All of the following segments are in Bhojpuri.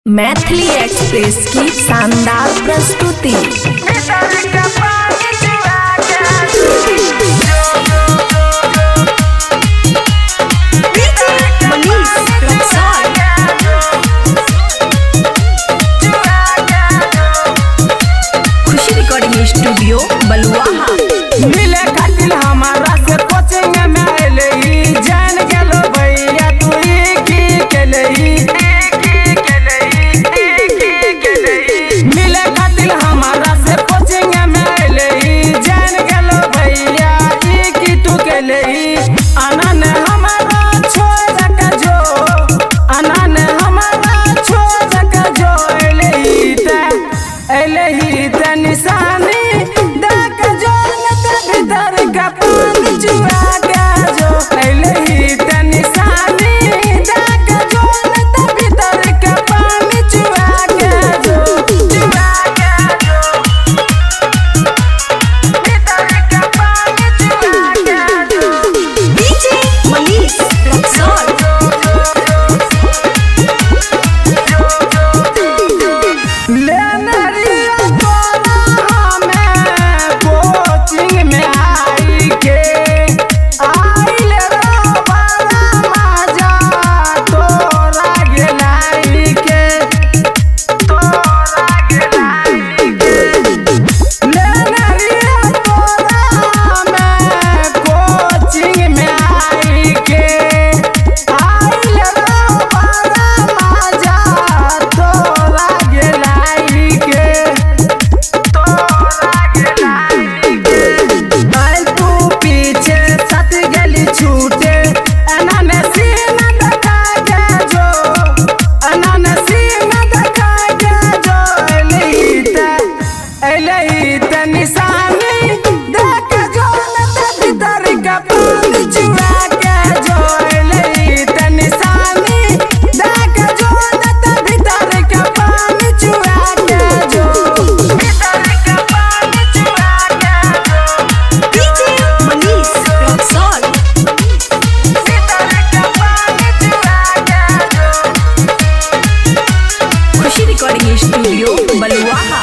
मैथिली एक्सप्रेस की शानदार प्रस्तुति। खुशी रिकॉर्डिंग स्टूडियो बलुआहा। मिले खातिर हमारा से कोचिंग में आइलही, जान गेलो भैया तू की केलही। मिले खातिर हमारा से कोचिंग में आइलही, जान गेलो भैया की तू केलही। अनन हमारा छोड़ के जो, अनन हमारा छोड़ के जो अइलही त निशानी देख जो भीतर का पानी चुरा के जो अइलही त निशानी देख जो भीतर का पानी चुरा के जो भीतर का पानी चुरा के जो। डीजे मनीष रक्सौल। स्टूडियो बलुआहा।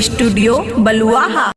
स्टूडियो बलुआहा।